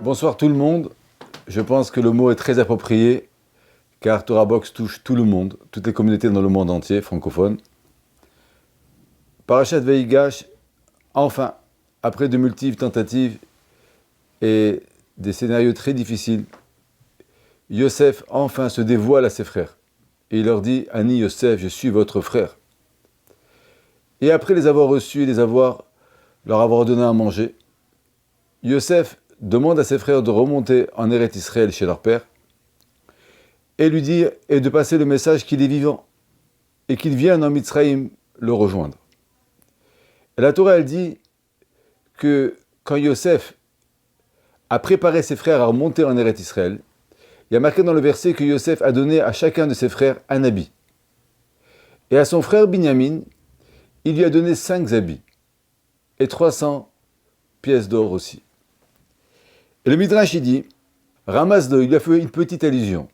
Bonsoir tout le monde. Je pense que le mot est très approprié car Torah Box touche tout le monde, toutes les communautés dans le monde entier, francophone. Parashat Vayigash, enfin, après de multiples tentatives et des scénarios très difficiles, Yosef enfin se dévoile à ses frères. Et il leur dit, Ani Yosef, je suis votre frère. Et après les avoir reçus et leur avoir donné à manger, Yosef demande à ses frères de remonter en Eretz Israël chez leur père et lui dire et de passer le message qu'il est vivant et qu'il vienne en Mitzraïm le rejoindre. Et la Torah elle dit que quand Yosef a préparé ses frères à remonter en Eretz Israël, il y a marqué dans le verset que Yosef a donné à chacun de ses frères un habit. Et à son frère Binyamin, il lui a donné 5 habits et 300 pièces d'or aussi. Et le Midrash, il dit, Ramazdo, il lui a fait une petite allusion,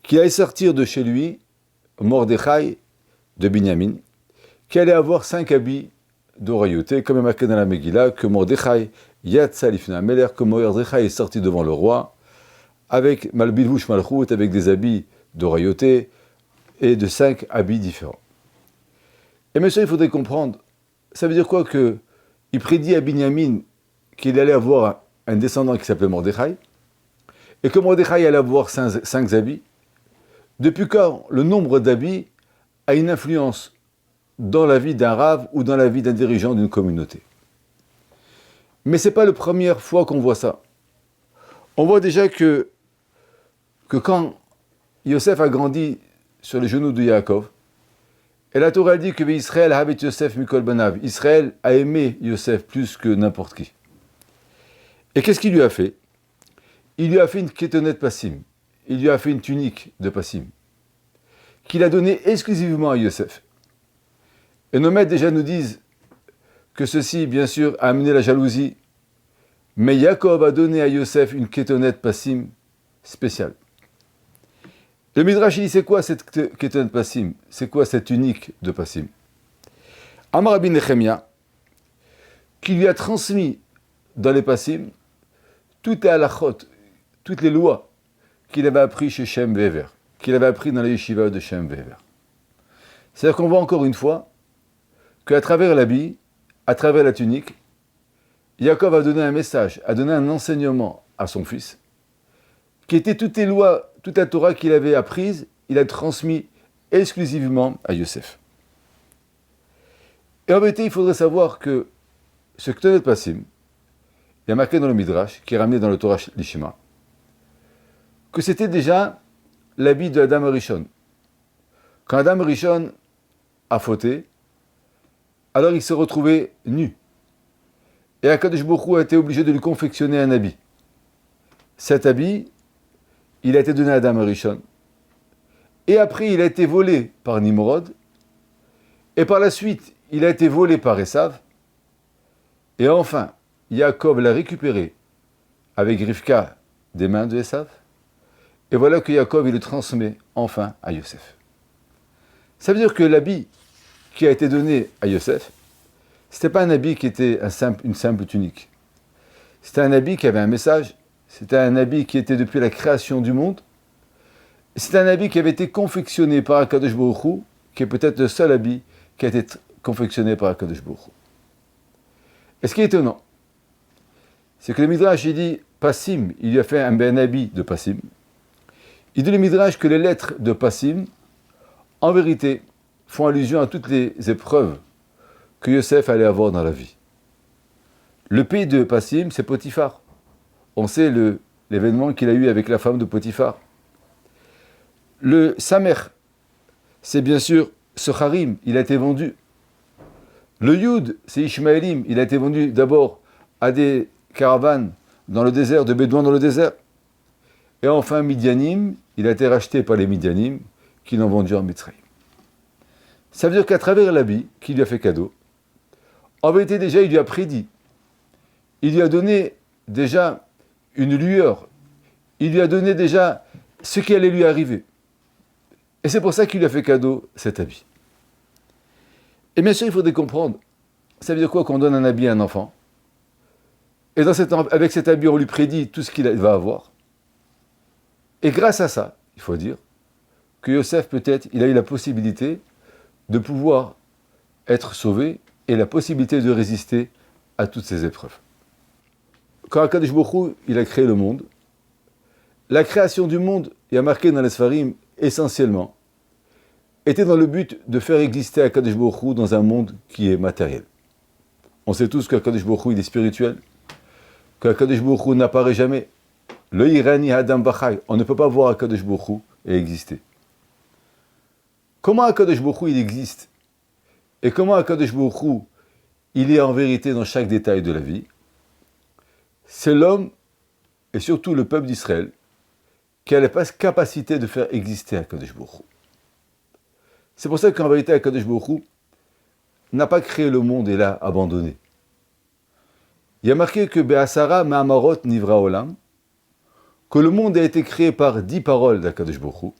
qu'il allait sortir de chez lui, Mordechai de Binyamin, qui allait avoir 5 habits de royauté, comme il est marqué dans la Megillah, que Mordechai Yatsa Lifna Meler, que Mordechai est sorti devant le roi, avec Malbilvush Malchut, avec des habits de royauté, et de 5 habits différents. Et monsieur, il faudrait comprendre, ça veut dire quoi que il prédit à Binyamin qu'il allait avoir un descendant qui s'appelait Mordechai, et que Mordechai allait avoir 5 habits. Depuis quand le nombre d'habits a une influence dans la vie d'un rave ou dans la vie d'un dirigeant d'une communauté. Mais ce n'est pas la première fois qu'on voit ça. On voit déjà que quand Yosef a grandi sur les genoux de Yaakov, et la Torah dit que Israël avait Yosef Mikol Banav, Israël a aimé Yosef plus que n'importe qui. Et qu'est-ce qu'il lui a fait? Il lui a fait une kétonet passim. Il lui a fait une tunique de passim. Qu'il a donnée exclusivement à Yosef. Et nos maîtres déjà nous disent que ceci, bien sûr, a amené la jalousie. Mais Yaakov a donné à Yosef une kétonet passim spéciale. Le Midrash dit, c'est quoi cette kétonet passim? C'est quoi cette tunique de passim? Amar Rabbi Nechemia, qui lui a transmis dans les passim toutes les halachot, toutes les lois qu'il avait appris chez Shem Ve'ever, qu'il avait appris dans les yeshivas de Shem Ve'ever. C'est-à-dire qu'on voit encore une fois qu'à travers l'habit, à travers la tunique, Yaakov a donné un message, a donné un enseignement à son fils, qui était toutes les lois, toute la Torah qu'il avait apprise, il a transmis exclusivement à Yosef. Et en vérité, il faudrait savoir que ce Ketonet Passim, il y a marqué dans le Midrash, qui est ramené dans le Torah Lishima, que c'était déjà l'habit de Adam Rishon. Quand Adam Rishon a fauté, alors il s'est retrouvé nu. Et Akadosh Baruch Hu a été obligé de lui confectionner un habit. Cet habit, il a été donné à Adam Rishon. Et après, il a été volé par Nimrod. Et par la suite, il a été volé par Esav. Et enfin, Yaakov l'a récupéré avec Rivka des mains de Esav. Et voilà que Yaakov il le transmet enfin à Yosef. Ça veut dire que l'habit qui a été donné à Yosef, ce n'était pas un habit qui était une simple tunique. C'était un habit qui avait un message. C'était un habit qui était depuis la création du monde. C'était un habit qui avait été confectionné par Akadosh Baruch Hu, qui est peut-être le seul habit qui a été confectionné par Akadosh Baruch Hu. Et ce qui est étonnant, c'est que le Midrash, il dit, Passim, il lui a fait un habit de Passim. Il dit le Midrash que les lettres de Passim, en vérité, font allusion à toutes les épreuves que Yosef allait avoir dans la vie. Le pays de Passim, c'est Potiphar. On sait l'événement qu'il a eu avec la femme de Potiphar. Le Samer, c'est bien sûr Socharim, il a été vendu. Le Yud, c'est Ishmaélim, il a été vendu d'abord à des caravanes dans le désert, de Bédouins dans le désert. Et enfin, Midianim, il a été racheté par les Midianim, qui l'ont vendu en Mitzrayim. Ça veut dire qu'à travers l'habit qu'il lui a fait cadeau, en vérité déjà, il lui a prédit. Il lui a donné déjà une lueur. Il lui a donné déjà ce qui allait lui arriver. Et c'est pour ça qu'il lui a fait cadeau cet habit. Et bien sûr, il faudrait comprendre, ça veut dire quoi qu'on donne un habit à un enfant? Et avec cet habit, on lui prédit tout ce qu'il va avoir. Et grâce à ça, il faut dire, que Yosef, peut-être, il a eu la possibilité de pouvoir être sauvé et la possibilité de résister à toutes ces épreuves. Quand Akadosh Baruch Hu, il a créé le monde, la création du monde, il y a marqué dans les Sfarim, essentiellement, était dans le but de faire exister Akadosh Baruch Hu dans un monde qui est matériel. On sait tous qu'Akadosh Baruch Hu, il est spirituel, qu'Akadosh Baruch Hu n'apparaît jamais. Le Irani Adam Bachai, on ne peut pas voir Akadosh Baruch Hu et exister. Comment Akadosh Baruch Hu, il existe? Et comment Akadosh Baruch Hu, il est en vérité dans chaque détail de la vie? C'est l'homme, et surtout le peuple d'Israël, qui a la capacité de faire exister Akadosh Baruch Hu. C'est pour ça qu'en vérité, Akadosh Baruch Hu n'a pas créé le monde et l'a abandonné. Il y a marqué que Be'asara Ma'amarot Nivra Olam, que le monde a été créé par 10 paroles d'Akadosh Baruch Hu.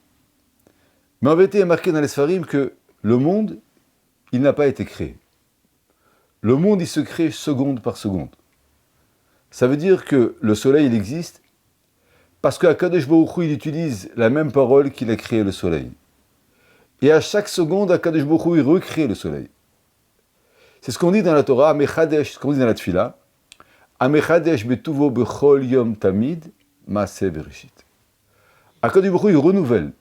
Mais en vérité, il y a marqué dans les Sfarim que le monde, il n'a pas été créé. Le monde, il se crée seconde par seconde. Ça veut dire que le soleil, il existe parce qu'Akadosh Baruch Hu, il utilise la même parole qu'il a créé le soleil. Et à chaque seconde, Akadosh Baruch Hu, il recrée le soleil. C'est ce qu'on dit dans la Torah, Amechadesh, ce qu'on dit dans la Tfila, Amechadesh betuvo bechol yom tamid, maaseh bereshit. Akadosh Baruch Hu, il renouvelle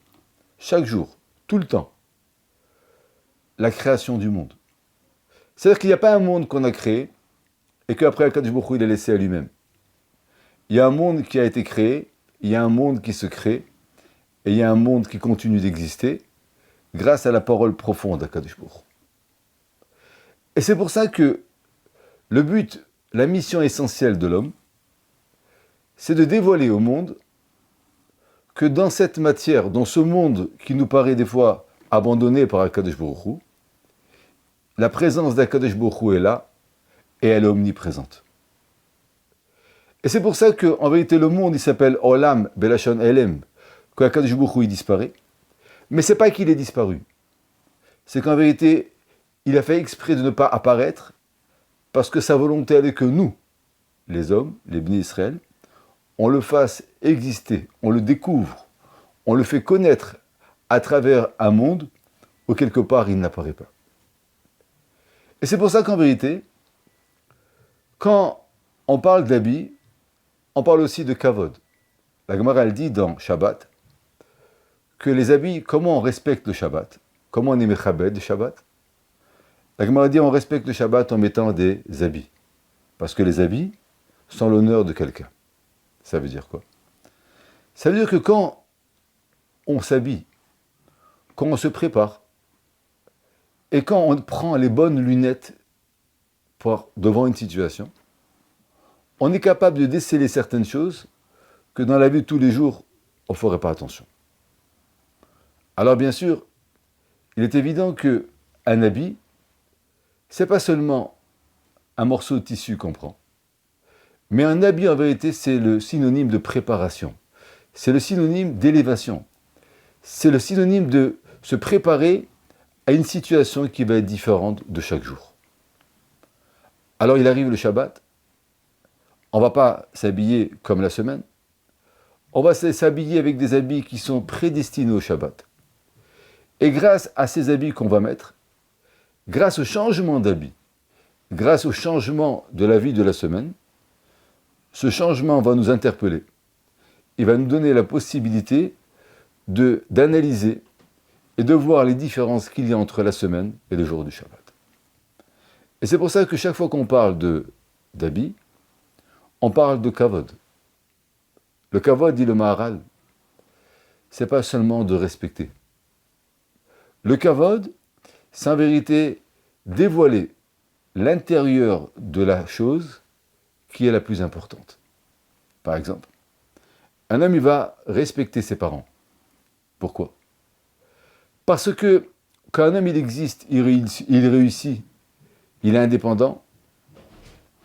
chaque jour, tout le temps, la création du monde. C'est-à-dire qu'il n'y a pas un monde qu'on a créé et qu'après Akadosh Baruch Hu, il est laissé à lui-même. Il y a un monde qui a été créé, il y a un monde qui se crée, et il y a un monde qui continue d'exister grâce à la parole profonde d'Akadosh Baruch Hu. Et c'est pour ça que le but, la mission essentielle de l'homme, c'est de dévoiler au monde que dans cette matière, dans ce monde qui nous paraît des fois abandonné par Akadosh Baruch Hu, la présence d'Akadosh Baruch Hu est là et elle est omniprésente. Et c'est pour ça qu'en vérité le monde il s'appelle Olam Belashon Elem, qu'Akadosh Baruch Hu il disparaît, mais c'est pas qu'il est disparu, c'est qu'en vérité il a fait exprès de ne pas apparaître parce que sa volonté elle est que nous, les hommes, les Bnei Israël, on le fasse exister, on le découvre, on le fait connaître à travers un monde où quelque part il n'apparaît pas. Et c'est pour ça qu'en vérité, quand on parle d'habits, on parle aussi de kavod. La Gemara elle dit dans Shabbat que les habits, comment on respecte le Shabbat, comment on est mechabed le Shabbat. La Gemara dit on respecte le Shabbat en mettant des habits, parce que les habits sont l'honneur de quelqu'un. Ça veut dire quoi? Ça veut dire que quand on s'habille, quand on se prépare, et quand on prend les bonnes lunettes devant une situation, on est capable de déceler certaines choses que dans la vie de tous les jours, on ne ferait pas attention. Alors bien sûr, il est évident qu'un habit, ce n'est pas seulement un morceau de tissu qu'on prend. Mais un habit, en vérité, c'est le synonyme de préparation. C'est le synonyme d'élévation. C'est le synonyme de se préparer à une situation qui va être différente de chaque jour. Alors il arrive le Shabbat, on ne va pas s'habiller comme la semaine, on va s'habiller avec des habits qui sont prédestinés au Shabbat. Et grâce à ces habits qu'on va mettre, grâce au changement d'habits, grâce au changement de la vie de la semaine, ce changement va nous interpeller. Il va nous donner la possibilité d'analyser et de voir les différences qu'il y a entre la semaine et le jour du Shabbat. Et c'est pour ça que chaque fois qu'on parle d'habits, on parle de kavod. Le kavod, dit le Maharal, c'est pas seulement de respecter. Le kavod, c'est en vérité dévoiler l'intérieur de la chose qui est la plus importante. Par exemple, un homme il va respecter ses parents. Pourquoi? Parce que quand un homme il existe, il réussit, il est indépendant,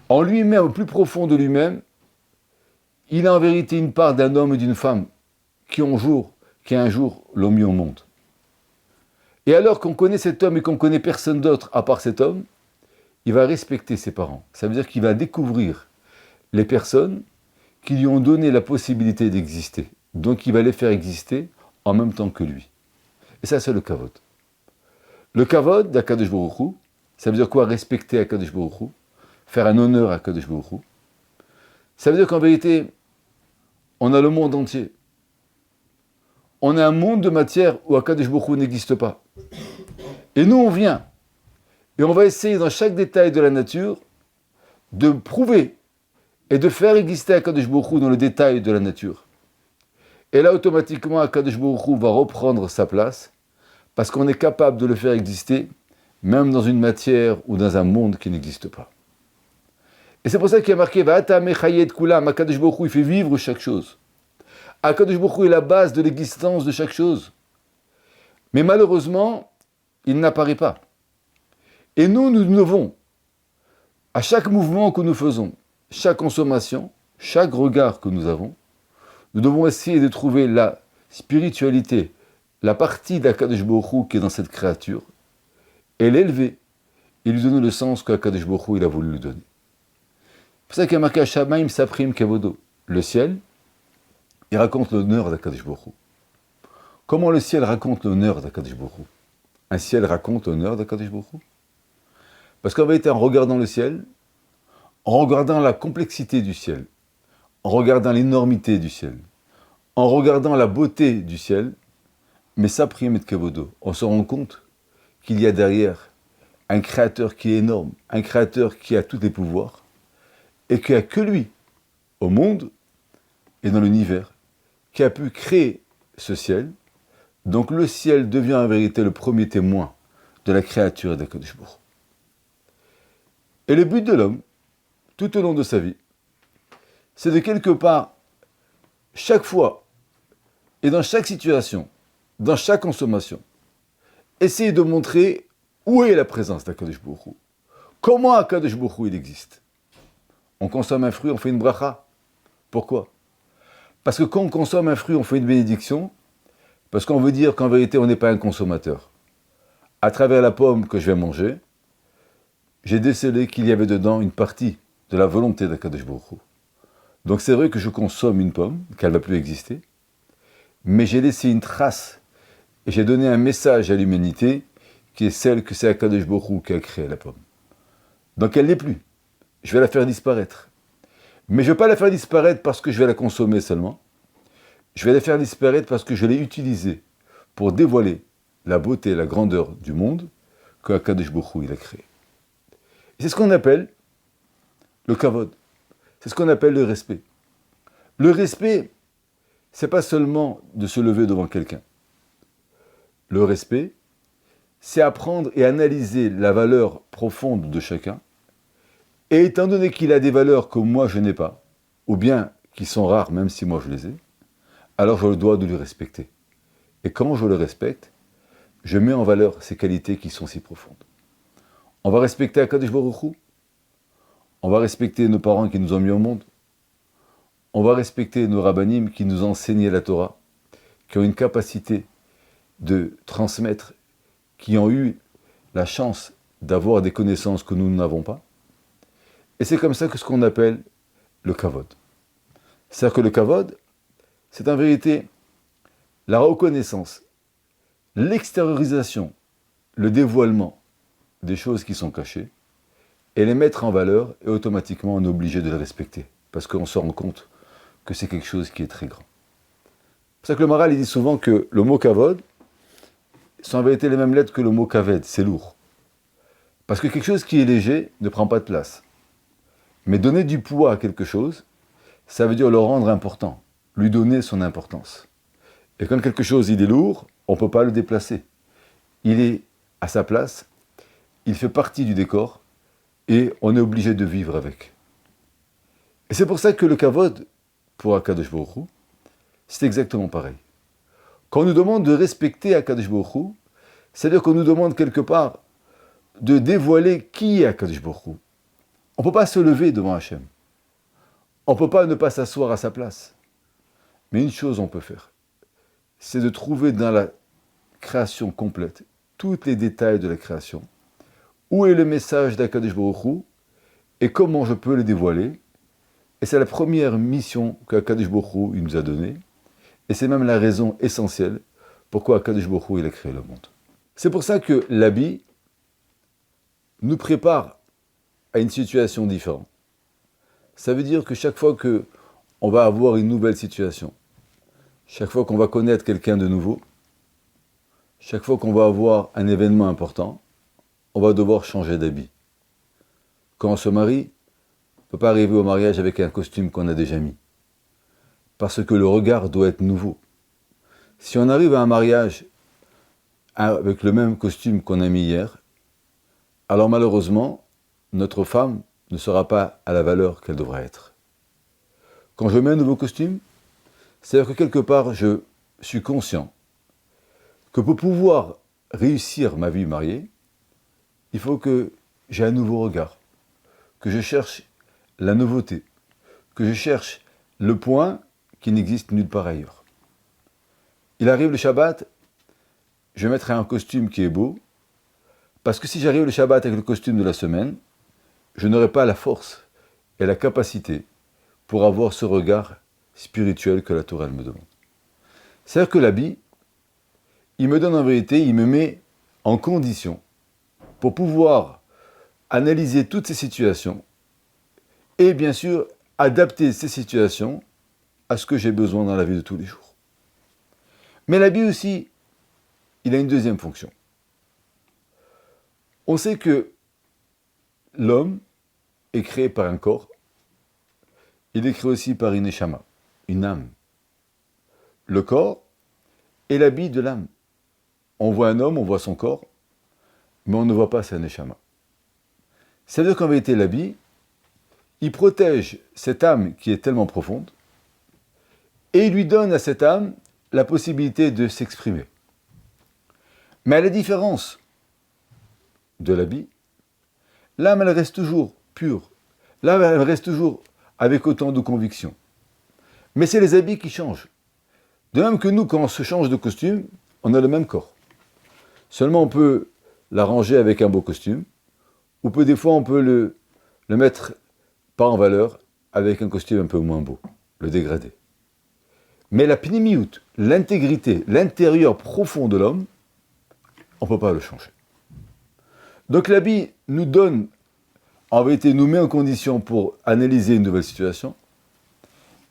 en lui-même, au plus profond de lui-même, il a en vérité une part d'un homme et d'une femme qui un jour l'ont mis au monde. Et alors qu'on connaît cet homme et qu'on connaît personne d'autre à part cet homme, il va respecter ses parents. Ça veut dire qu'il va découvrir les personnes qui lui ont donné la possibilité d'exister. Donc il va les faire exister en même temps que lui. Et ça, c'est le kavod. Le kavod d'Akadosh Baruch Hu, ça veut dire quoi? Respecter Akadosh Baruch Hu, faire un honneur à Akadosh Baruch Hu. Ça veut dire qu'en vérité, on a le monde entier. On a un monde de matière où Akadosh Baruch Hu n'existe pas. Et nous, on vient. Et on va essayer dans chaque détail de la nature de prouver et de faire exister Akadosh Baruch Hu dans le détail de la nature. Et là, automatiquement, Akadosh Baruch Hu va reprendre sa place parce qu'on est capable de le faire exister même dans une matière ou dans un monde qui n'existe pas. Et c'est pour ça qu'il y a marqué Va'ata mechayet kulam, Akadosh Baruch Hu, il fait vivre chaque chose. Akadosh Baruch Hu est la base de l'existence de chaque chose. Mais malheureusement, il n'apparaît pas. Et nous devons, à chaque mouvement que nous faisons, chaque consommation, chaque regard que nous avons, nous devons essayer de trouver la spiritualité, la partie d'Akadosh Baruch Hu qui est dans cette créature, et l'élever, et lui donner le sens qu'Akadosh Baruch Hu il a voulu lui donner. C'est pour ça qu'il y a marqué Shamaim Saprim Kavodo. Le ciel, il raconte l'honneur d'Akadosh Baruch Hu. Comment le ciel raconte l'honneur d'Akadosh Baruch Hu? Un ciel raconte l'honneur d'Akadosh Baruch Hu? Parce qu'en vérité, en regardant le ciel, en regardant la complexité du ciel, en regardant l'énormité du ciel, en regardant la beauté du ciel, mais Saprim et Kavodo, on se rend compte qu'il y a derrière un créateur qui est énorme, un créateur qui a tous les pouvoirs, et qu'il n'y a que lui, au monde et dans l'univers, qui a pu créer ce ciel. Donc le ciel devient en vérité le premier témoin de la créature d'Akadosh Baruch Hu. Et le but de l'homme, tout au long de sa vie, c'est de quelque part, chaque fois, et dans chaque situation, dans chaque consommation, essayer de montrer où est la présence d'Akadosh Baruch Hu. Comment Akadosh Baruch Hu il existe. On consomme un fruit, on fait une bracha. Pourquoi? Parce que quand on consomme un fruit, on fait une bénédiction, parce qu'on veut dire qu'en vérité, on n'est pas un consommateur. À travers la pomme que je vais manger, j'ai décelé qu'il y avait dedans une partie de la volonté d'Akadosh Baruch Hu. Donc c'est vrai que je consomme une pomme, qu'elle ne va plus exister, mais j'ai laissé une trace, et j'ai donné un message à l'humanité, qui est celle que c'est Akadosh Baruch Hu qui a créé la pomme. Donc elle n'est plus. Je vais la faire disparaître. Mais je ne vais pas la faire disparaître parce que je vais la consommer seulement. Je vais la faire disparaître parce que je l'ai utilisée pour dévoiler la beauté et la grandeur du monde que Akadosh Baruch Hu il a créé. Et c'est ce qu'on appelle le kavod. C'est ce qu'on appelle le respect. Le respect, c'est pas seulement de se lever devant quelqu'un. Le respect, c'est apprendre et analyser la valeur profonde de chacun. Et étant donné qu'il a des valeurs que moi je n'ai pas, ou bien qui sont rares même si moi je les ai, alors je dois de lui respecter. Et quand je le respecte, je mets en valeur ces qualités qui sont si profondes. On va respecter Akadosh Baruch Hu, on va respecter nos parents qui nous ont mis au monde, on va respecter nos rabbanim qui nous ont enseigné la Torah, qui ont une capacité de transmettre, qui ont eu la chance d'avoir des connaissances que nous n'avons pas. Et c'est comme ça que ce qu'on appelle le kavod. C'est-à-dire que le kavod, c'est en vérité la reconnaissance, l'extériorisation, le dévoilement des choses qui sont cachées, et les mettre en valeur, et automatiquement on est obligé de les respecter, parce qu'on se rend compte que c'est quelque chose qui est très grand. C'est pour ça que le Maharal il dit souvent que le mot kavod sont en vérité les mêmes lettres que le mot kaved, c'est lourd. Parce que quelque chose qui est léger ne prend pas de place. Mais donner du poids à quelque chose, ça veut dire le rendre important, lui donner son importance. Et quand quelque chose il est lourd, on ne peut pas le déplacer. Il est à sa place, il fait partie du décor, et on est obligé de vivre avec. Et c'est pour ça que le kavod, pour Akadosh Baruch Hu, c'est exactement pareil. Quand on nous demande de respecter Akadosh Baruch Hu, c'est-à-dire qu'on nous demande quelque part de dévoiler qui est Akadosh Baruch Hu. On ne peut pas se lever devant Hachem. On ne peut pas ne pas s'asseoir à sa place. Mais une chose on peut faire, c'est de trouver dans la création complète tous les détails de la création. Où est le message d'Akadosh Baruch Hu et comment je peux le dévoiler. Et c'est la première mission qu'Akadosh Baruch Hu il nous a donnée. Et c'est même la raison essentielle pourquoi Akadosh Baruch Hu il a créé le monde. C'est pour ça que l'habit nous prépare à une situation différente. Ça veut dire que chaque fois qu'on va avoir une nouvelle situation, chaque fois qu'on va connaître quelqu'un de nouveau, chaque fois qu'on va avoir un événement important, on va devoir changer d'habit. Quand on se marie, on ne peut pas arriver au mariage avec un costume qu'on a déjà mis. Parce que le regard doit être nouveau. Si on arrive à un mariage avec le même costume qu'on a mis hier, alors malheureusement, notre femme ne sera pas à la valeur qu'elle devrait être. Quand je mets un nouveau costume, c'est-à-dire que quelque part, je suis conscient que pour pouvoir réussir ma vie mariée, il faut que j'ai un nouveau regard, que je cherche la nouveauté, que je cherche le point qui n'existe nulle part ailleurs. Il arrive le Shabbat, je mettrai un costume qui est beau, parce que si j'arrive le Shabbat avec le costume de la semaine, je n'aurai pas la force et la capacité pour avoir ce regard spirituel que la Torah me demande. C'est-à-dire que l'habit, il me donne en vérité, il me met en condition pour pouvoir analyser toutes ces situations et bien sûr adapter ces situations à ce que j'ai besoin dans la vie de tous les jours. Mais l'habit aussi, il a une deuxième fonction. On sait que l'homme est créé par un corps, il est créé aussi par une neshama, une âme. Le corps est l'habit de l'âme. On voit un homme, on voit son corps, mais on ne voit pas sa neshama. C'est-à-dire qu'en vérité, l'habit, il protège cette âme qui est tellement profonde, et il lui donne à cette âme la possibilité de s'exprimer. Mais à la différence de l'habit, l'âme, elle reste toujours pure. L'âme, elle reste toujours avec autant de conviction. Mais c'est les habits qui changent. De même que nous, quand on se change de costume, on a le même corps. Seulement, on peut l'arranger avec un beau costume, ou des fois, on peut le mettre pas en valeur avec un costume un peu moins beau, le dégrader. Mais la pnimiout, l'intégrité, l'intérieur profond de l'homme, on ne peut pas le changer. Donc l'habit nous donne, en vérité, nous met en condition pour analyser une nouvelle situation.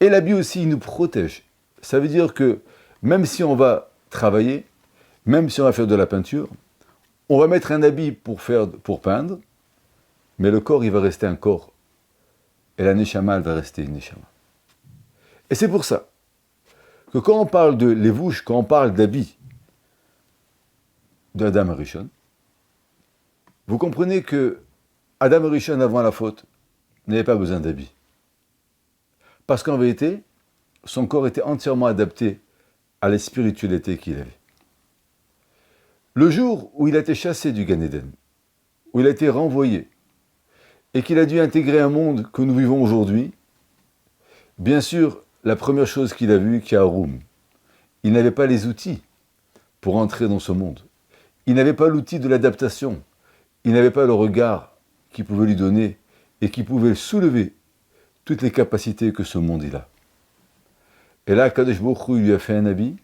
Et l'habit aussi, il nous protège. Ça veut dire que même si on va travailler, même si on va faire de la peinture, on va mettre un habit pour peindre, mais le corps, il va rester un corps. Et la neshama, elle va rester une neshama. Et c'est pour ça que quand on parle de levouche, quand on parle d'habit d'Adam Arishon, vous comprenez que Adam Arishon, avant la faute, n'avait pas besoin d'habit. Parce qu'en vérité, son corps était entièrement adapté à la spiritualité qu'il avait. Le jour où il a été chassé du Gan Eden, où il a été renvoyé, et qu'il a dû intégrer un monde que nous vivons aujourd'hui, bien sûr, la première chose qu'il a vue, qui est Haroum, il n'avait pas les outils pour entrer dans ce monde. Il n'avait pas l'outil de l'adaptation. Il n'avait pas le regard qui pouvait lui donner et qui pouvait soulever toutes les capacités que ce monde il a. Et là, Kadosh Baruch Hu, il lui a fait un habit.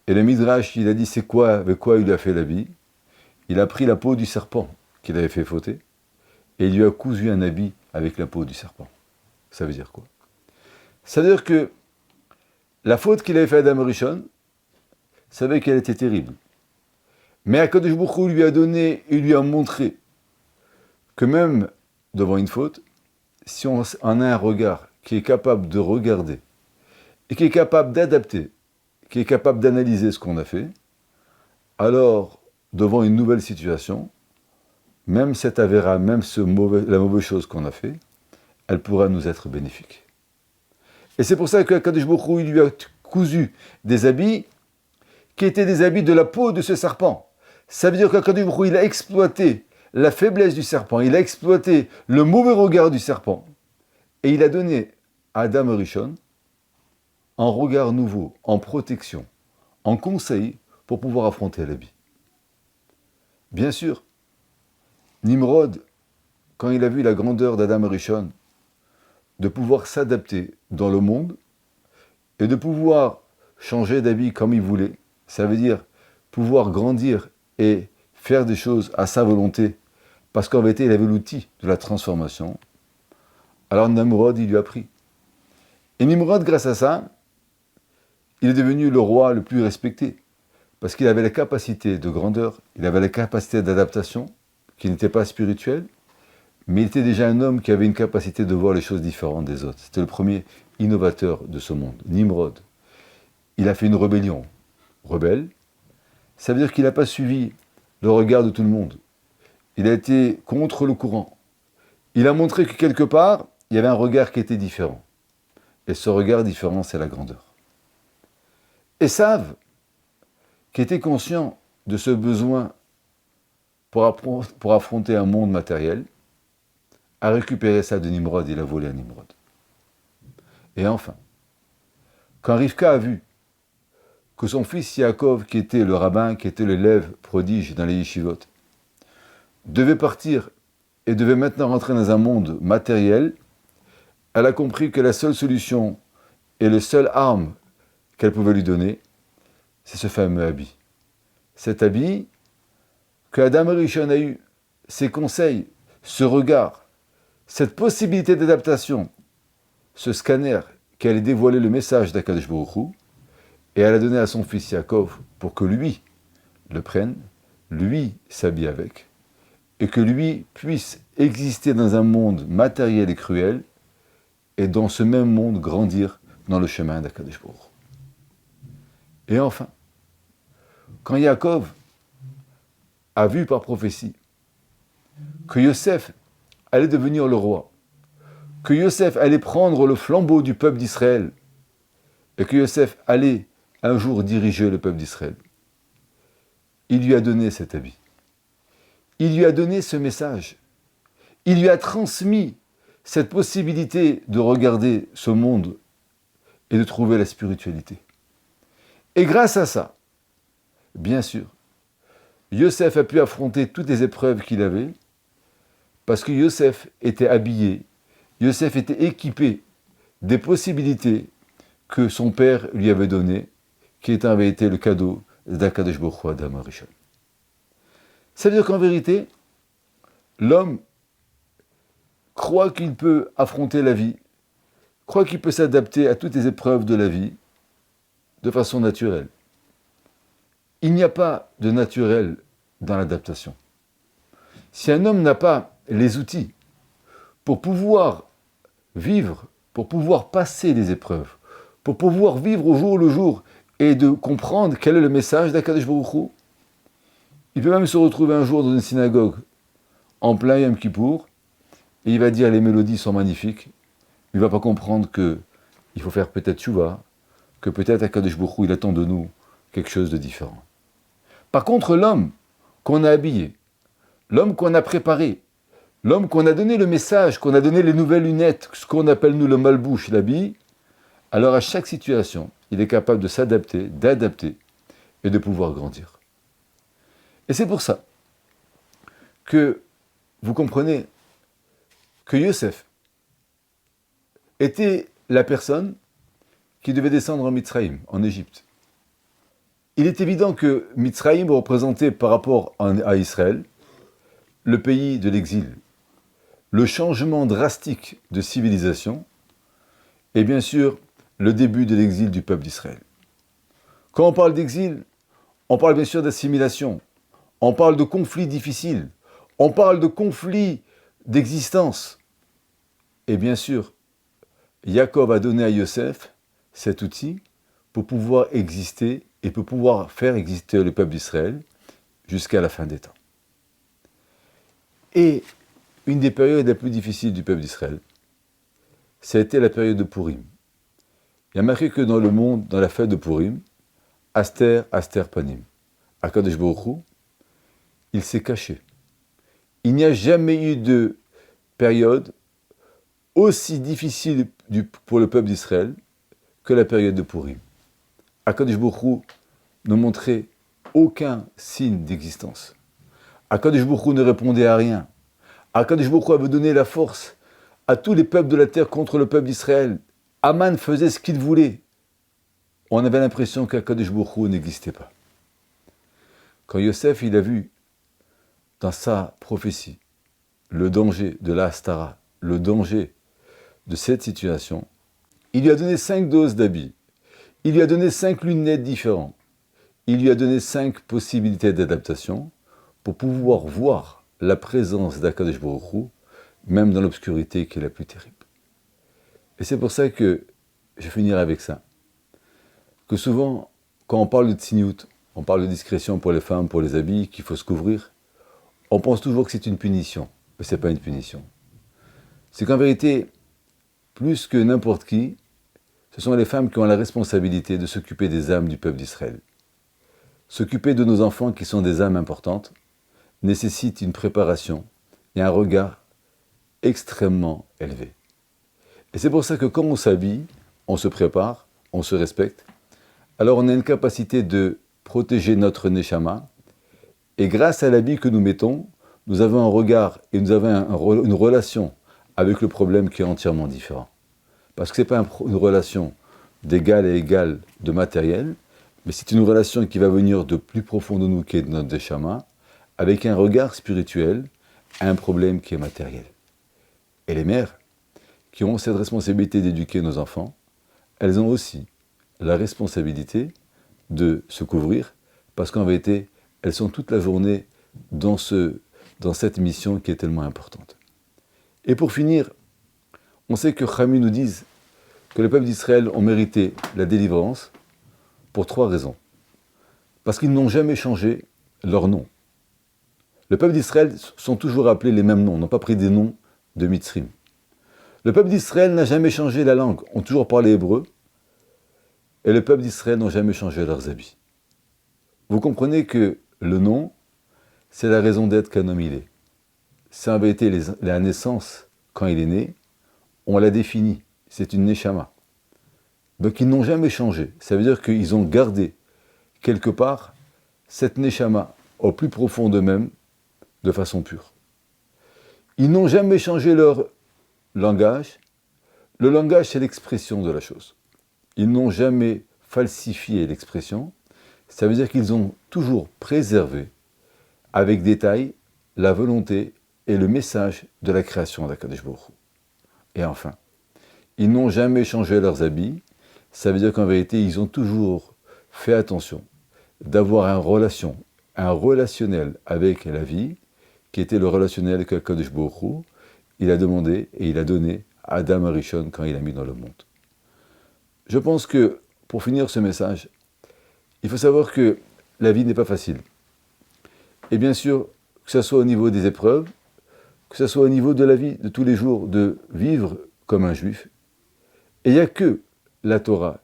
Et le Midrash, il a dit c'est quoi, avec quoi il lui a fait l'habit. Il a pris la peau du serpent qu'il avait fait fauter et il lui a cousu un habit avec la peau du serpent. Ça veut dire quoi? Ça veut dire que la faute qu'il avait fait à Adam Rishon, savait qu'elle était terrible. Mais Akadosh Baruch Hu lui a donné, il lui a montré que même devant une faute, si on a un regard qui est capable de regarder et qui est capable d'adapter, qui est capable d'analyser ce qu'on a fait, alors devant une nouvelle situation, même cette avéra, même la mauvaise chose qu'on a fait, elle pourra nous être bénéfique. Et c'est pour ça que Akadosh Baruch Hu, il lui a cousu des habits qui étaient des habits de la peau de ce serpent. Ça veut dire qu'Akadosh Baruch Hu, il a exploité la faiblesse du serpent, il a exploité le mauvais regard du serpent, et il a donné à Adam Rishon un regard nouveau, en protection, en conseil, pour pouvoir affronter la vie. Bien sûr, Nimrod, quand il a vu la grandeur d'Adam Rishon, de pouvoir s'adapter dans le monde et de pouvoir changer d'habit comme il voulait, ça veut dire pouvoir grandir et faire des choses à sa volonté, parce qu'en vérité, il avait l'outil de la transformation. Alors Nimrod, il lui a pris. Et Nimrod, grâce à ça, il est devenu le roi le plus respecté, parce qu'il avait la capacité de grandeur, il avait la capacité d'adaptation, qui n'était pas spirituelle, mais il était déjà un homme qui avait une capacité de voir les choses différentes des autres. C'était le premier innovateur de ce monde, Nimrod. Il a fait une rébellion. Rebelle, ça veut dire qu'il n'a pas suivi le regard de tout le monde. Il a été contre le courant. Il a montré que quelque part, il y avait un regard qui était différent. Et ce regard différent, c'est la grandeur. Esav, qui était conscient de ce besoin pour affronter un monde matériel, a récupéré ça de Nimrod, il a volé à Nimrod. Et enfin, quand Rivka a vu que son fils Yaakov, qui était le rabbin, qui était l'élève prodige dans les yeshivot, devait partir et devait maintenant rentrer dans un monde matériel, elle a compris que la seule solution et la seule arme qu'elle pouvait lui donner, c'est ce fameux habit. Cet habit que Adam Rishon a eu, ses conseils, ce regard, cette possibilité d'adaptation, ce scanner qui allait dévoiler le message d'Akadosh Baruch Hu, et elle a donné à son fils Yaakov pour que lui le prenne, lui s'habille avec, et que lui puisse exister dans un monde matériel et cruel, et dans ce même monde grandir dans le chemin d'Akadosh Baruch Hu. Et enfin, quand Yaakov a vu par prophétie que Yosef allait devenir le roi, que Yosef allait prendre le flambeau du peuple d'Israël, et que Yosef allait un jour diriger le peuple d'Israël, il lui a donné cet habit. Il lui a donné ce message. Il lui a transmis cette possibilité de regarder ce monde et de trouver la spiritualité. Et grâce à ça, bien sûr, Yosef a pu affronter toutes les épreuves qu'il avait, parce que Yosef était habillé, Yosef était équipé des possibilités que son père lui avait données, qui était en vérité le cadeau d'Akadosh Baruch Hu Adam Rishon. Ça veut dire qu'en vérité, l'homme croit qu'il peut affronter la vie, croit qu'il peut s'adapter à toutes les épreuves de la vie de façon naturelle. Il n'y a pas de naturel dans l'adaptation. Si un homme n'a pas les outils pour pouvoir vivre, pour pouvoir passer les épreuves, pour pouvoir vivre au jour le jour et de comprendre quel est le message d'Akadosh Baruch Hu, il peut même se retrouver un jour dans une synagogue en plein Yom Kippour et il va dire les mélodies sont magnifiques, il ne va pas comprendre qu'il faut faire peut-être tchouva, que peut-être Akadosh Baruch Hu, il attend de nous quelque chose de différent. Par contre, l'homme qu'on a habillé, l'homme qu'on a préparé, l'homme qu'on a donné le message, qu'on a donné les nouvelles lunettes, ce qu'on appelle nous le malbouche, l'habit, alors à chaque situation, il est capable de s'adapter, d'adapter et de pouvoir grandir. Et c'est pour ça que vous comprenez que Yosef était la personne qui devait descendre en Mitzraïm, en Égypte. Il est évident que Mitzraïm représentait par rapport à Israël le pays de l'exil, le changement drastique de civilisation et bien sûr le début de l'exil du peuple d'Israël. Quand on parle d'exil, on parle bien sûr d'assimilation, on parle de conflits difficiles, on parle de conflits d'existence. Et bien sûr, Yaakov a donné à Yosef cet outil pour pouvoir exister et pour pouvoir faire exister le peuple d'Israël jusqu'à la fin des temps. Et une des périodes les plus difficiles du peuple d'Israël, ça a été la période de Purim. Il y a marqué que dans le monde, dans la fête de Purim, Aster Panim, Akadosh Baruch Hu, il s'est caché. Il n'y a jamais eu de période aussi difficile pour le peuple d'Israël que la période de Purim. Akadosh Baruch Hu ne montrait aucun signe d'existence. Akadosh Baruch Hu ne répondait à rien. Akadosh Baruch Hu avait donné la force à tous les peuples de la terre contre le peuple d'Israël. Aman faisait ce qu'il voulait. On avait l'impression qu'Akadosh Baruch Hu n'existait pas. Quand Yosef il a vu dans sa prophétie le danger de la Hastara, le danger de cette situation, il lui a donné 5 doses d'habits, il lui a donné 5 lunettes différentes, il lui a donné 5 possibilités d'adaptation pour pouvoir voir la présence d'Akadosh Baruch Hu, même dans l'obscurité qui est la plus terrible. Et c'est pour ça que je finirai avec ça. Que souvent, quand on parle de tzniut, on parle de discrétion pour les femmes, pour les habits, qu'il faut se couvrir, on pense toujours que c'est une punition. Mais ce n'est pas une punition. C'est qu'en vérité, plus que n'importe qui, ce sont les femmes qui ont la responsabilité de s'occuper des âmes du peuple d'Israël. S'occuper de nos enfants qui sont des âmes importantes nécessite une préparation et un regard extrêmement élevé. Et c'est pour ça que quand on s'habille, on se prépare, on se respecte, alors on a une capacité de protéger notre neshama, et grâce à l'habit que nous mettons, nous avons un regard et nous avons une relation avec le problème qui est entièrement différent. Parce que ce n'est pas une relation d'égal à égal de matériel, mais c'est une relation qui va venir de plus profond de nous, qui est de notre neshama, avec un regard spirituel à un problème qui est matériel. Et les mères, qui ont cette responsabilité d'éduquer nos enfants, elles ont aussi la responsabilité de se couvrir, parce qu'en vérité, elles sont toute la journée dans cette mission qui est tellement importante. Et pour finir, on sait que Chachamim nous disent que le peuple d'Israël ont mérité la délivrance pour 3 raisons. Parce qu'ils n'ont jamais changé leur nom. Le peuple d'Israël sont toujours appelés les mêmes noms, n'ont pas pris des noms de Mitzrim. Le peuple d'Israël n'a jamais changé la langue, ont toujours parlé hébreu, et le peuple d'Israël n'a jamais changé leurs habits. Vous comprenez que le nom, c'est la raison d'être qu'un homme il est. C'est en vérité la naissance, quand il est né, on l'a défini, c'est une neshama. Donc ils n'ont jamais changé, ça veut dire qu'ils ont gardé quelque part cette neshama au plus profond d'eux-mêmes, de façon pure. Ils n'ont jamais changé leur langage. Le langage, c'est l'expression de la chose. Ils n'ont jamais falsifié l'expression. Ça veut dire qu'ils ont toujours préservé, avec détail, la volonté et le message de la création d'Akadosh Baruch Hu. Et enfin, ils n'ont jamais changé leurs habits. Ça veut dire qu'en vérité, ils ont toujours fait attention d'avoir un relationnel avec la vie, qui était le relationnel qu'Akadosh Baruch Hu, il a demandé et il a donné à Adam Arishon quand il a mis dans le monde. Je pense que, pour finir ce message, il faut savoir que la vie n'est pas facile. Et bien sûr, que ce soit au niveau des épreuves, que ce soit au niveau de la vie de tous les jours, de vivre comme un juif. Et il n'y a que la Torah,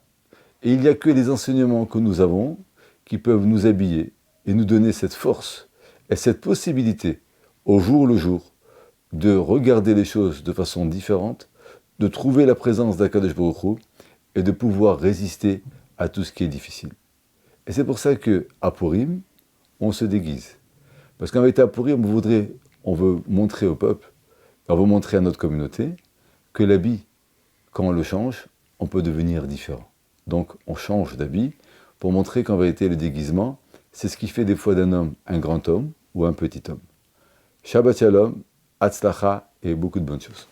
et il n'y a que les enseignements que nous avons qui peuvent nous habiller et nous donner cette force et cette possibilité, au jour le jour, de regarder les choses de façon différente, de trouver la présence d'Akadosh Baruch Hu et de pouvoir résister à tout ce qui est difficile. Et c'est pour ça qu'à Purim, on se déguise. Parce qu'en vérité, à Purim, on veut montrer au peuple, on veut montrer à notre communauté que l'habit, quand on le change, on peut devenir différent. Donc on change d'habit pour montrer qu'en vérité, le déguisement, c'est ce qui fait des fois d'un homme un grand homme ou un petit homme. Shabbat Shalom, Hatzlacha et beaucoup de bonnes choses.